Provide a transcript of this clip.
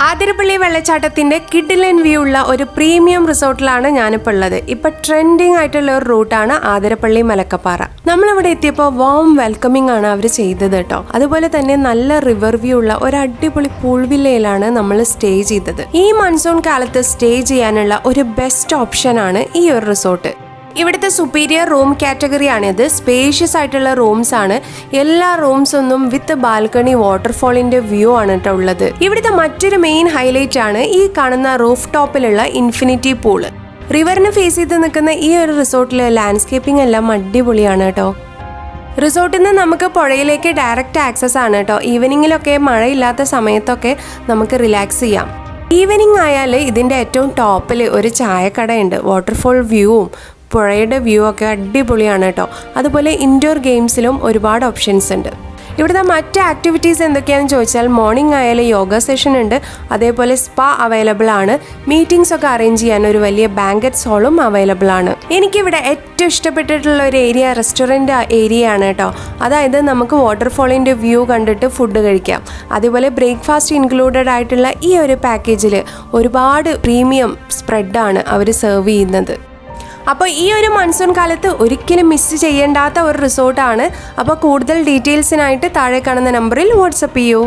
ആതിരപ്പള്ളി വെള്ളച്ചാട്ടത്തിന്റെ കിഡിലൻ വ്യൂ ഉള്ള ഒരു പ്രീമിയം റിസോർട്ടിലാണ് ഞാനിപ്പോൾ ഉള്ളത്. ഇപ്പൊ ട്രെൻഡിങ് ആയിട്ടുള്ള ഒരു റൂട്ടാണ് ആതിരപ്പള്ളി മലക്കപ്പാറ. നമ്മളിവിടെ എത്തിയപ്പോൾ വാം വെൽക്കമിംഗ് ആണ് അവർ ചെയ്തത് കേട്ടോ. അതുപോലെ തന്നെ നല്ല റിവർ വ്യൂ ഉള്ള ഒരു അടിപൊളി പൂൾ വില്ലയിലാണ് നമ്മൾ സ്റ്റേ ചെയ്തത്. ഈ മൺസൂൺ കാലത്ത് സ്റ്റേ ചെയ്യാനുള്ള ഒരു ബെസ്റ്റ് ഓപ്ഷൻ ആണ് ഈ ഒരു റിസോർട്ട്. ഇവിടുത്തെ സുപ്പീരിയർ റൂം കാറ്റഗറി ആണിത്. സ്പേഷ്യസ് ആയിട്ടുള്ള റൂംസ് ആണ്. എല്ലാ റൂംസ് ഒന്നും വിത്ത് ബാൽക്കണി വാട്ടർഫോളിന്റെ വ്യൂ ആണ് കേട്ടോ ഉള്ളത്. ഇവിടുത്തെ മറ്റൊരു മെയിൻ ഹൈലൈറ്റ് ആണ് ഈ കാണുന്ന റൂഫ് ടോപ്പിലുള്ള ഇൻഫിനിറ്റി പൂള്. റിവറിന് ഫേസ് ചെയ്ത് നിൽക്കുന്ന ഈ ഒരു റിസോർട്ടിലെ ലാൻഡ്സ്കേപ്പിംഗ് എല്ലാം അടിപൊളിയാണ് കേട്ടോ. റിസോർട്ടിൽ നിന്ന് നമുക്ക് പുഴയിലേക്ക് ഡയറക്റ്റ് ആക്സസ് ആണ് കേട്ടോ. ഈവനിങ്ങിലൊക്കെ മഴയില്ലാത്ത സമയത്തൊക്കെ നമുക്ക് റിലാക്സ് ചെയ്യാം. ഈവനിങ് ആയാൽ ഇതിൻ്റെ ഏറ്റവും ടോപ്പിൽ ഒരു ചായക്കടയുണ്ട്. വാട്ടർഫോൾ വ്യൂവും പുഴയുടെ വ്യൂ ഒക്കെ അടിപൊളിയാണ് കേട്ടോ. അതുപോലെ ഇൻഡോർ ഗെയിംസിലും ഒരുപാട് ഓപ്ഷൻസ് ഉണ്ട്. ഇവിടുത്തെ മറ്റ് ആക്ടിവിറ്റീസ് എന്തൊക്കെയാണെന്ന് ചോദിച്ചാൽ മോർണിംഗ് ആയാലും യോഗ സെഷൻ ഉണ്ട്. അതേപോലെ സ്പാ അവൈലബിൾ ആണ്. മീറ്റിംഗ്സ് ഒക്കെ അറേഞ്ച് ചെയ്യാൻ ഒരു വലിയ ബാങ്കറ്റ് ഹോളും അവൈലബിൾ ആണ്. എനിക്കിവിടെ ഏറ്റവും ഇഷ്ടപ്പെട്ടിട്ടുള്ള ഒരു ഏരിയ റെസ്റ്റോറൻറ്റ് ഏരിയ ആണ് കേട്ടോ. അതായത് നമുക്ക് വാട്ടർഫോളിൻ്റെ വ്യൂ കണ്ടിട്ട് ഫുഡ് കഴിക്കാം. അതേപോലെ ബ്രേക്ക്ഫാസ്റ്റ് ഇൻക്ലൂഡഡ് ആയിട്ടുള്ള ഈ ഒരു പാക്കേജിൽ ഒരുപാട് പ്രീമിയം സ്പ്രെഡാണ് അവർ സെർവ് ചെയ്യുന്നത്. അപ്പോൾ ഈ ഒരു മൺസൂൺ കാലത്ത് ഒരിക്കലും മിസ് ചെയ്യേണ്ടാത്ത ഒരു റിസോർട്ടാണ്. അപ്പോൾ കൂടുതൽ ഡീറ്റെയിൽസിനായിട്ട് താഴെ കാണുന്ന നമ്പറിൽ വാട്സപ്പ് ചെയ്യൂ.